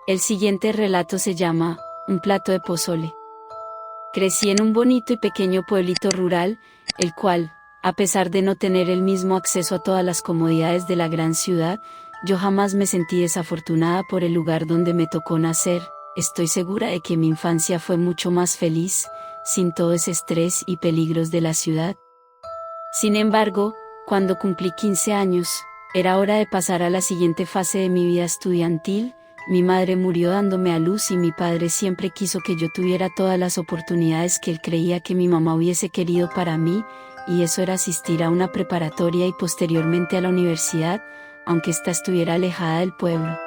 El siguiente relato se llama Un plato de pozole. Crecí en un bonito y pequeño pueblito rural, el cual, a pesar de no tener el mismo acceso a todas las comodidades de la gran ciudad, yo jamás me sentí desafortunada por el lugar donde me tocó nacer. Estoy segura de que mi infancia fue mucho más feliz, sin todo ese estrés y peligros de la ciudad. Sin embargo, cuando cumplí 15 años, era hora de pasar a la siguiente fase de mi vida estudiantil. Mi madre murió dándome a luz y mi padre siempre quiso que yo tuviera todas las oportunidades que él creía que mi mamá hubiese querido para mí, y eso era asistir a una preparatoria y posteriormente a la universidad, aunque ésta estuviera alejada del pueblo.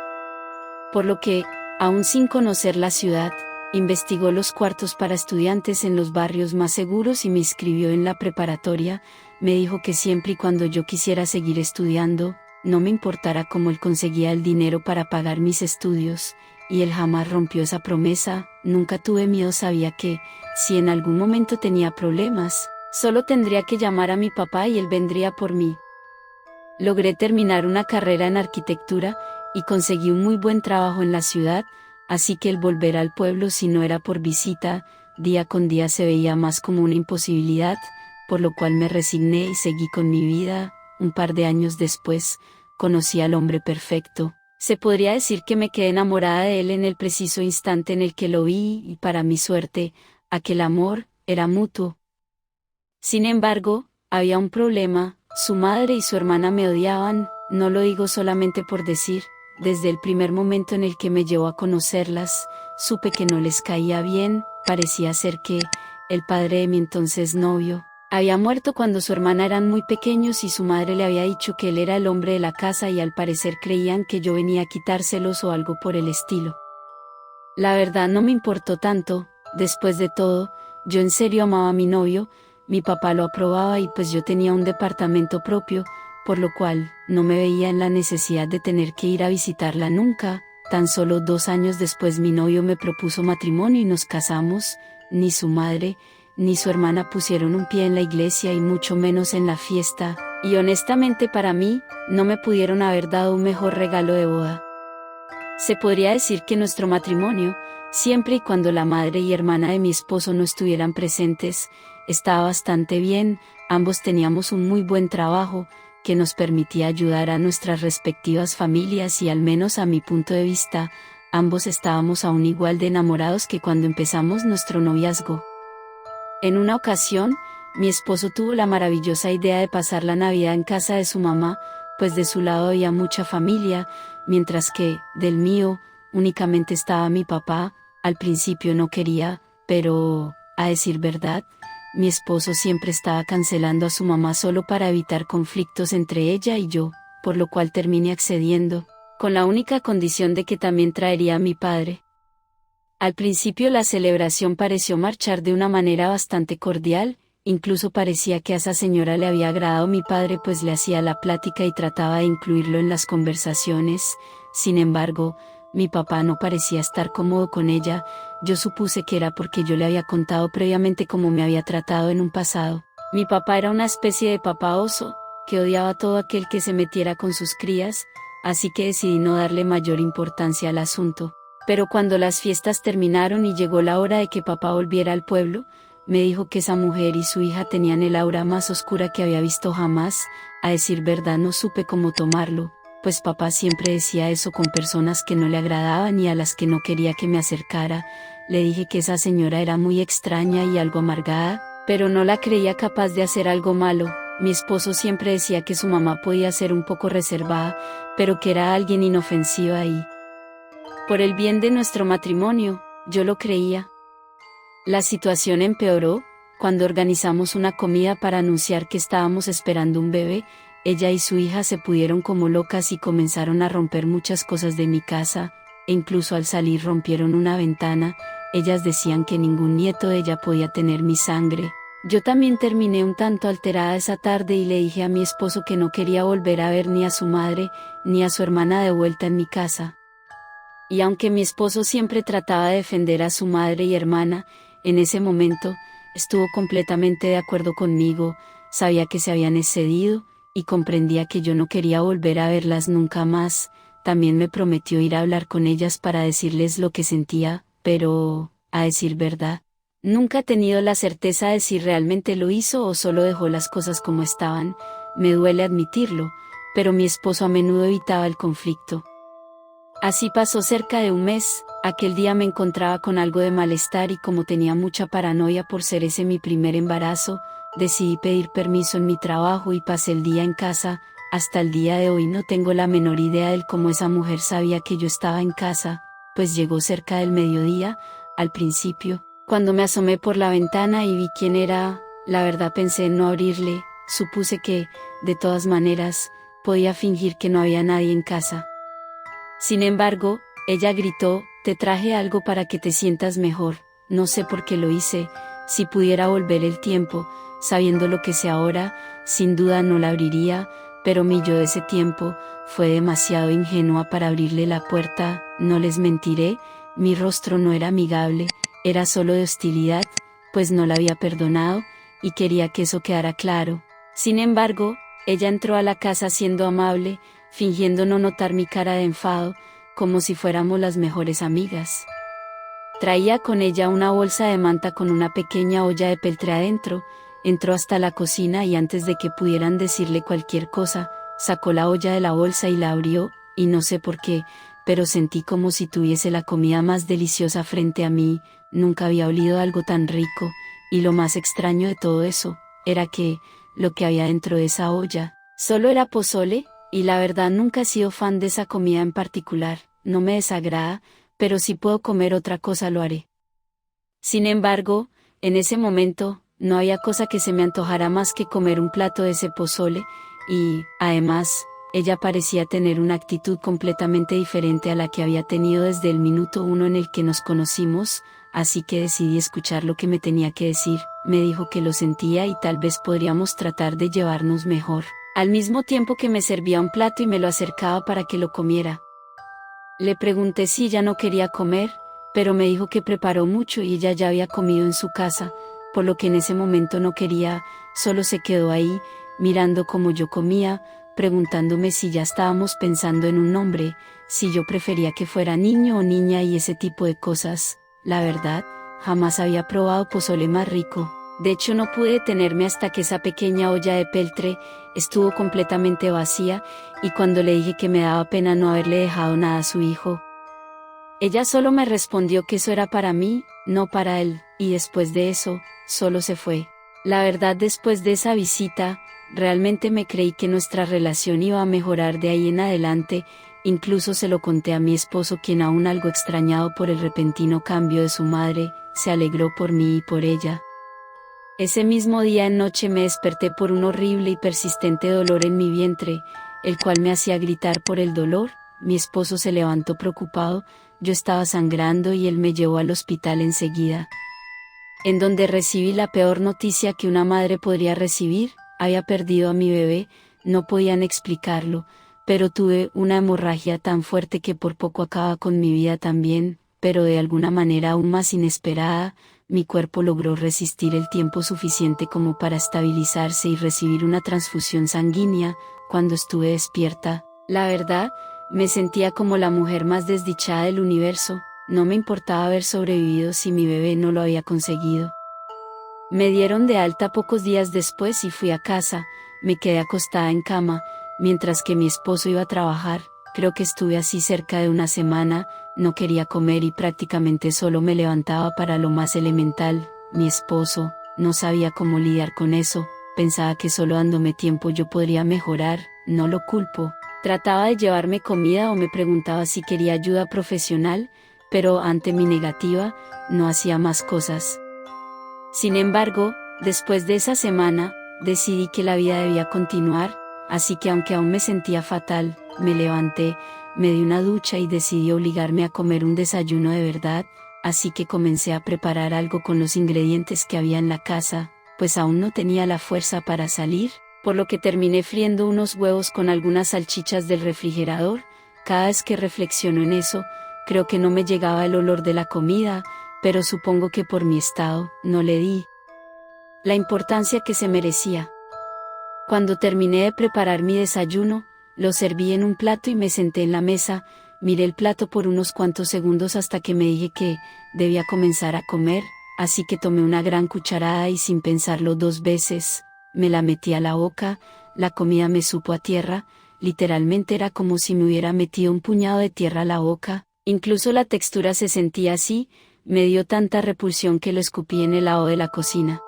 Por lo que, aún sin conocer la ciudad, investigó los cuartos para estudiantes en los barrios más seguros y me inscribió en la preparatoria. Me dijo que siempre y cuando yo quisiera seguir estudiando, no me importara cómo él conseguía el dinero para pagar mis estudios, y él jamás rompió esa promesa. Nunca tuve miedo, sabía que, si en algún momento tenía problemas, solo tendría que llamar a mi papá y él vendría por mí. Logré terminar una carrera en arquitectura, y conseguí un muy buen trabajo en la ciudad, así que el volver al pueblo, si no era por visita, día con día se veía más como una imposibilidad, por lo cual me resigné y seguí con mi vida. Un par de años después, conocí al hombre perfecto. Se podría decir que me quedé enamorada de él en el preciso instante en el que lo vi, y para mi suerte, aquel amor era mutuo. Sin embargo, había un problema: su madre y su hermana me odiaban. No lo digo solamente por decir. Desde el primer momento en el que me llevó a conocerlas, supe que no les caía bien. Parecía ser que el padre de mi entonces novio había muerto cuando su hermana eran muy pequeños y su madre le había dicho que él era el hombre de la casa, y al parecer creían que yo venía a quitárselos o algo por el estilo. La verdad no me importó tanto. Después de todo, yo en serio amaba a mi novio, mi papá lo aprobaba y pues yo tenía un departamento propio, por lo cual no me veía en la necesidad de tener que ir a visitarla nunca. Tan solo 2 años después mi novio me propuso matrimonio y nos casamos. Ni su madre ni su hermana pusieron un pie en la iglesia y mucho menos en la fiesta, y honestamente para mí, no me pudieron haber dado un mejor regalo de boda. Se podría decir que nuestro matrimonio, siempre y cuando la madre y hermana de mi esposo no estuvieran presentes, estaba bastante bien. Ambos teníamos un muy buen trabajo, que nos permitía ayudar a nuestras respectivas familias y, al menos a mi punto de vista, ambos estábamos aún igual de enamorados que cuando empezamos nuestro noviazgo. En una ocasión, mi esposo tuvo la maravillosa idea de pasar la Navidad en casa de su mamá, pues de su lado había mucha familia, mientras que, del mío, únicamente estaba mi papá. Al principio no quería, pero, a decir verdad, mi esposo siempre estaba cancelando a su mamá solo para evitar conflictos entre ella y yo, por lo cual terminé accediendo, con la única condición de que también traería a mi padre. Al principio la celebración pareció marchar de una manera bastante cordial, incluso parecía que a esa señora le había agradado mi padre, pues le hacía la plática y trataba de incluirlo en las conversaciones. Sin embargo, mi papá no parecía estar cómodo con ella. Yo supuse que era porque yo le había contado previamente cómo me había tratado en un pasado. Mi papá era una especie de papá oso, que odiaba a todo aquel que se metiera con sus crías, así que decidí no darle mayor importancia al asunto. Pero cuando las fiestas terminaron y llegó la hora de que papá volviera al pueblo, me dijo que esa mujer y su hija tenían el aura más oscura que había visto jamás. A decir verdad no supe cómo tomarlo, pues papá siempre decía eso con personas que no le agradaban y a las que no quería que me acercara. Le dije que esa señora era muy extraña y algo amargada, pero no la creía capaz de hacer algo malo. Mi esposo siempre decía que su mamá podía ser un poco reservada, pero que era alguien inofensiva y, por el bien de nuestro matrimonio, yo lo creía. La situación empeoró cuando organizamos una comida para anunciar que estábamos esperando un bebé. Ella y su hija se pusieron como locas y comenzaron a romper muchas cosas de mi casa, e incluso al salir rompieron una ventana. Ellas decían que ningún nieto de ella podía tener mi sangre. Yo también terminé un tanto alterada esa tarde y le dije a mi esposo que no quería volver a ver ni a su madre ni a su hermana de vuelta en mi casa. Y aunque mi esposo siempre trataba de defender a su madre y hermana, en ese momento, estuvo completamente de acuerdo conmigo. Sabía que se habían excedido, y comprendía que yo no quería volver a verlas nunca más. también me prometió ir a hablar con ellas para decirles lo que sentía, pero, a decir verdad, nunca he tenido la certeza de si realmente lo hizo o solo dejó las cosas como estaban. Me duele admitirlo, pero mi esposo a menudo evitaba el conflicto. Así pasó cerca de un mes. Aquel día me encontraba con algo de malestar y como tenía mucha paranoia por ser ese mi primer embarazo, decidí pedir permiso en mi trabajo y pasé el día en casa. Hasta el día de hoy no tengo la menor idea de cómo esa mujer sabía que yo estaba en casa, pues llegó cerca del mediodía. Al principio, cuando me asomé por la ventana y vi quién era, la verdad pensé en no abrirle. Supuse que, de todas maneras, podía fingir que no había nadie en casa. Sin embargo, ella gritó: «Te traje algo para que te sientas mejor». No sé por qué lo hice. Si pudiera volver el tiempo, sabiendo lo que sé ahora, sin duda no la abriría, pero mi yo de ese tiempo fue demasiado ingenua para abrirle la puerta. No les mentiré, mi rostro no era amigable, era solo de hostilidad, pues no la había perdonado, y quería que eso quedara claro. Sin embargo, ella entró a la casa siendo amable, fingiendo no notar mi cara de enfado, como si fuéramos las mejores amigas. Traía con ella una bolsa de manta con una pequeña olla de peltre adentro. Entró hasta la cocina y antes de que pudieran decirle cualquier cosa, sacó la olla de la bolsa y la abrió, y no sé por qué, pero sentí como si tuviese la comida más deliciosa frente a mí. Nunca había olido algo tan rico, y lo más extraño de todo eso, era que, lo que había dentro de esa olla, solo era pozole, y la verdad nunca he sido fan de esa comida en particular. No me desagrada, pero si puedo comer otra cosa lo haré. Sin embargo, en ese momento, no había cosa que se me antojara más que comer un plato de ese pozole, y, además, ella parecía tener una actitud completamente diferente a la que había tenido desde el minuto 1 en el que nos conocimos, así que decidí escuchar lo que me tenía que decir. Me dijo que lo sentía y tal vez podríamos tratar de llevarnos mejor, al mismo tiempo que me servía un plato y me lo acercaba para que lo comiera. Le pregunté si ella no quería comer, pero me dijo que preparó mucho y ella ya había comido en su casa, por lo que en ese momento no quería. Solo se quedó ahí, mirando cómo yo comía, preguntándome si ya estábamos pensando en un nombre, si yo prefería que fuera niño o niña y ese tipo de cosas. La verdad, jamás había probado pozole más rico. De hecho, no pude detenerme hasta que esa pequeña olla de peltre estuvo completamente vacía, y cuando le dije que me daba pena no haberle dejado nada a su hijo, ella solo me respondió que eso era para mí, no para él, y después de eso, solo se fue. La verdad, después de esa visita, realmente me creí que nuestra relación iba a mejorar de ahí en adelante. Incluso se lo conté a mi esposo, quien, aún algo extrañado por el repentino cambio de su madre, se alegró por mí y por ella. Ese mismo día en noche me desperté por un horrible y persistente dolor en mi vientre, el cual me hacía gritar por el dolor. Mi esposo se levantó preocupado. Yo estaba sangrando y él me llevó al hospital enseguida, en donde recibí la peor noticia que una madre podría recibir: había perdido a mi bebé. No podían explicarlo, pero tuve una hemorragia tan fuerte que por poco acaba con mi vida también, pero de alguna manera aún más inesperada. Mi cuerpo logró resistir el tiempo suficiente como para estabilizarse y recibir una transfusión sanguínea. Cuando estuve despierta, la verdad, me sentía como la mujer más desdichada del universo. No me importaba haber sobrevivido si mi bebé no lo había conseguido. Me dieron de alta pocos días después y fui a casa. Me quedé acostada en cama, mientras que mi esposo iba a trabajar. Creo que estuve así cerca de una semana. No quería comer y prácticamente solo me levantaba para lo más elemental. Mi esposo no sabía cómo lidiar con eso. Pensaba que solo dándome tiempo yo podría mejorar. No lo culpo. Trataba de llevarme comida o me preguntaba si quería ayuda profesional, pero ante mi negativa, no hacía más cosas. Sin embargo, después de esa semana, decidí que la vida debía continuar, así que aunque aún me sentía fatal, me levanté, me di una ducha y decidí obligarme a comer un desayuno de verdad. Así que comencé a preparar algo con los ingredientes que había en la casa, pues aún no tenía la fuerza para salir, por lo que terminé friendo unos huevos con algunas salchichas del refrigerador. Cada vez que reflexiono en eso, creo que no me llegaba el olor de la comida, pero supongo que por mi estado, no le di la importancia que se merecía. Cuando terminé de preparar mi desayuno, Lo serví en un plato y me senté en la mesa, miré el plato por unos cuantos segundos hasta que me dije que debía comenzar a comer, así que tomé una gran cucharada y sin pensarlo 2 veces, me la metí a la boca, la comida me supo a tierra, literalmente era como si me hubiera metido un puñado de tierra a la boca, incluso la textura se sentía así, me dio tanta repulsión que lo escupí en el lado de la cocina.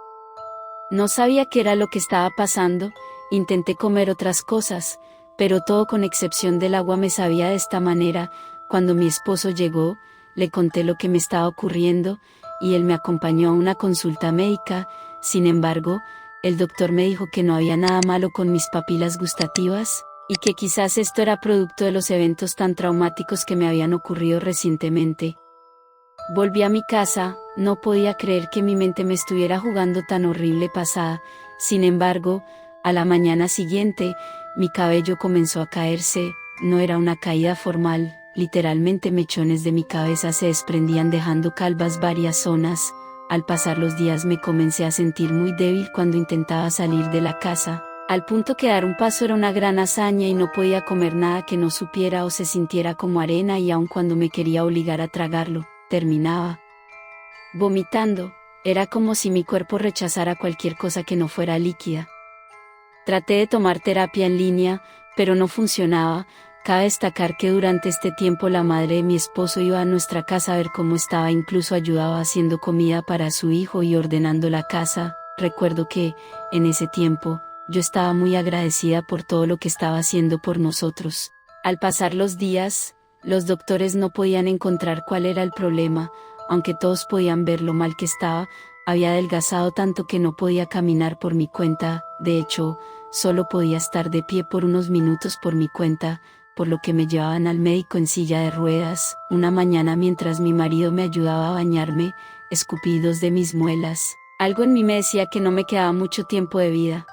No sabía qué era lo que estaba pasando, intenté comer otras cosas, pero todo con excepción del agua me sabía de esta manera. Cuando mi esposo llegó, le conté lo que me estaba ocurriendo, y él me acompañó a una consulta médica. Sin embargo, el doctor me dijo que no había nada malo con mis papilas gustativas, y que quizás esto era producto de los eventos tan traumáticos que me habían ocurrido recientemente. Volví a mi casa, no podía creer que mi mente me estuviera jugando tan horrible pasada. Sin embargo, a la mañana siguiente, mi cabello comenzó a caerse, no era una caída formal, literalmente mechones de mi cabeza se desprendían dejando calvas varias zonas. Al pasar los días me comencé a sentir muy débil cuando intentaba salir de la casa, al punto que dar un paso era una gran hazaña y no podía comer nada que no supiera o se sintiera como arena, y aun cuando me quería obligar a tragarlo, terminaba vomitando. Era como si mi cuerpo rechazara cualquier cosa que no fuera líquida. Traté de tomar terapia en línea, pero no funcionaba. Cabe destacar que durante este tiempo la madre de mi esposo iba a nuestra casa a ver cómo estaba, incluso ayudaba haciendo comida para su hijo y ordenando la casa. Recuerdo que, en ese tiempo, yo estaba muy agradecida por todo lo que estaba haciendo por nosotros. Al pasar los días, los doctores no podían encontrar cuál era el problema, aunque todos podían ver lo mal que estaba. Había adelgazado tanto que no podía caminar por mi cuenta, de hecho, solo podía estar de pie por unos minutos por mi cuenta, por lo que me llevaban al médico en silla de ruedas. Una mañana, mientras mi marido me ayudaba a bañarme, escupí 2 de mis muelas. Algo en mí me decía que no me quedaba mucho tiempo de vida.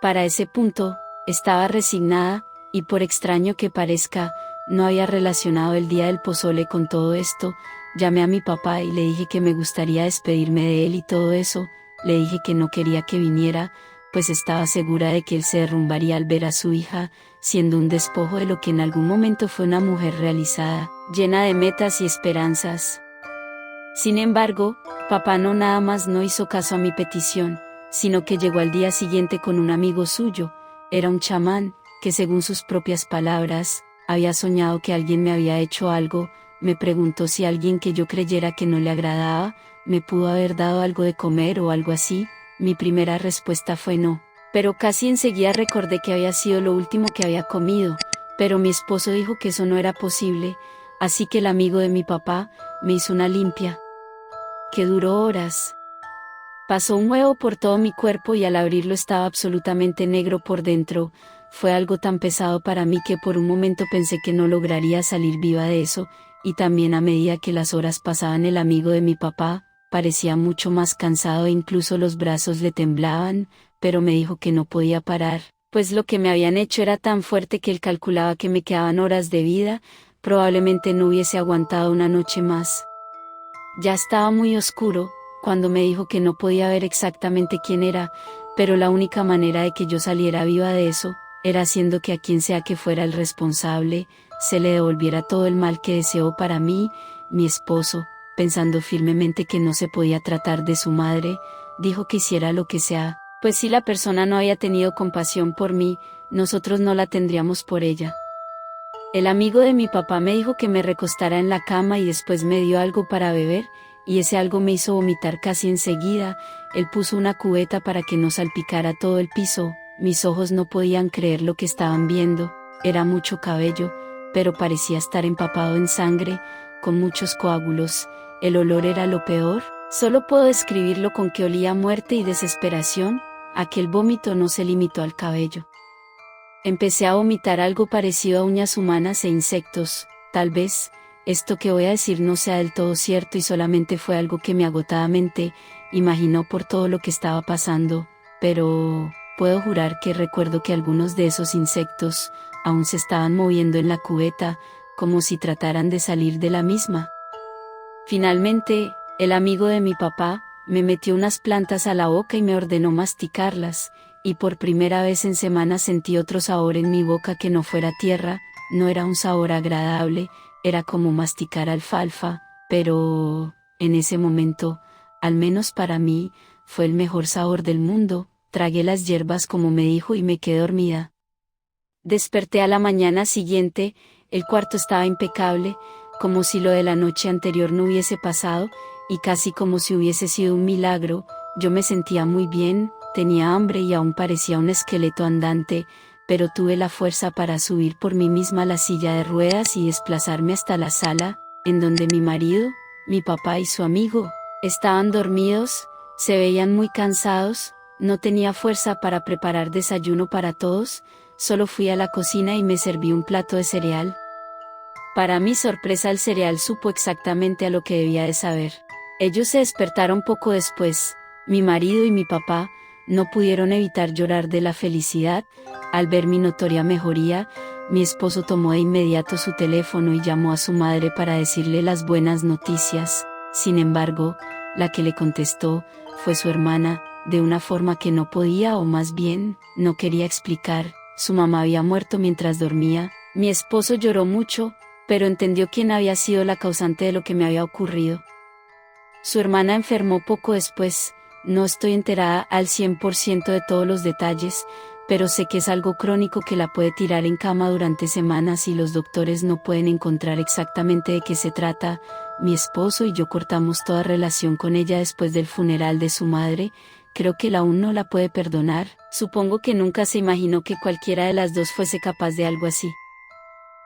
Para ese punto, estaba resignada, y por extraño que parezca, no había relacionado el día del pozole con todo esto. Llamé a mi papá y le dije que me gustaría despedirme de él y todo eso. Le dije que no quería que viniera, pues estaba segura de que él se derrumbaría al ver a su hija, siendo un despojo de lo que en algún momento fue una mujer realizada, llena de metas y esperanzas. Sin embargo, papá no nada más no hizo caso a mi petición, sino que llegó al día siguiente con un amigo suyo. Era un chamán, que según sus propias palabras, había soñado que alguien me había hecho algo. Me preguntó si alguien que yo creyera que no le agradaba, me pudo haber dado algo de comer o algo así. Mi primera respuesta fue no, pero casi enseguida recordé que había sido lo último que había comido, pero mi esposo dijo que eso no era posible, así que el amigo de mi papá me hizo una limpia, que duró horas. Pasó un huevo por todo mi cuerpo y al abrirlo estaba absolutamente negro por dentro. Fue algo tan pesado para mí que por un momento pensé que no lograría salir viva de eso, y también a medida que las horas pasaban el amigo de mi papá parecía mucho más cansado e incluso los brazos le temblaban, pero me dijo que no podía parar, pues lo que me habían hecho era tan fuerte que él calculaba que me quedaban horas de vida, probablemente no hubiese aguantado una noche más. Ya estaba muy oscuro cuando me dijo que no podía ver exactamente quién era, pero la única manera de que yo saliera viva de eso era haciendo que a quien sea que fuera el responsable, se le devolviera todo el mal que deseó para mí. Mi esposo, pensando firmemente que no se podía tratar de su madre, dijo que hiciera lo que sea, pues si la persona no había tenido compasión por mí, nosotros no la tendríamos por ella. El amigo de mi papá me dijo que me recostara en la cama y después me dio algo para beber, y ese algo me hizo vomitar casi enseguida. Él puso una cubeta para que no salpicara todo el piso. Mis ojos no podían creer lo que estaban viendo. Era mucho cabello, pero parecía estar empapado en sangre, con muchos coágulos. El olor era lo peor. Solo puedo describirlo con que olía a muerte y desesperación. Aquel vómito no se limitó al cabello. Empecé a vomitar algo parecido a uñas humanas e insectos. Tal vez esto que voy a decir no sea del todo cierto y solamente fue algo que mi agotada mente imaginó por todo lo que estaba pasando, pero puedo jurar que recuerdo que algunos de esos insectos aún se estaban moviendo en la cubeta, como si trataran de salir de la misma. Finalmente, el amigo de mi papá me metió unas plantas a la boca y me ordenó masticarlas, y por primera vez en semanas sentí otro sabor en mi boca que no fuera tierra. No era un sabor agradable, era como masticar alfalfa, pero, en ese momento, al menos para mí, fue el mejor sabor del mundo. Tragué las hierbas como me dijo y me quedé dormida. Desperté a la mañana siguiente, el cuarto estaba impecable, como si lo de la noche anterior no hubiese pasado, y casi como si hubiese sido un milagro. Yo me sentía muy bien, tenía hambre y aún parecía un esqueleto andante, pero tuve la fuerza para subir por mí misma la silla de ruedas y desplazarme hasta la sala, en donde mi marido, mi papá y su amigo, estaban dormidos, se veían muy cansados. No tenía fuerza para preparar desayuno para todos, solo fui a la cocina y me serví un plato de cereal. Para mi sorpresa el cereal supo exactamente a lo que debía de saber. Ellos se despertaron poco después, mi marido y mi papá, no pudieron evitar llorar de la felicidad, al ver mi notoria mejoría. Mi esposo tomó de inmediato su teléfono y llamó a su madre para decirle las buenas noticias. Sin embargo, la que le contestó, fue su hermana, de una forma que no podía o más bien, no quería explicar. Su mamá había muerto mientras dormía. Mi esposo lloró mucho, pero entendió quién había sido la causante de lo que me había ocurrido. Su hermana enfermó poco después. No estoy enterada al 100% de todos los detalles, pero sé que es algo crónico que la puede tirar en cama durante semanas y los doctores no pueden encontrar exactamente de qué se trata. Mi esposo y yo cortamos toda relación con ella después del funeral de su madre. Creo que él aún no la puede perdonar. Supongo que nunca se imaginó que cualquiera de las dos fuese capaz de algo así.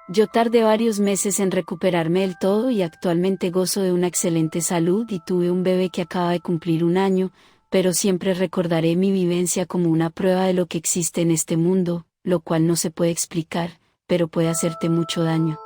Yo tardé varios meses en recuperarme del todo y actualmente gozo de una excelente salud y tuve un bebé que acaba de cumplir 1 año, pero siempre recordaré mi vivencia como una prueba de lo que existe en este mundo, lo cual no se puede explicar, pero puede hacerte mucho daño.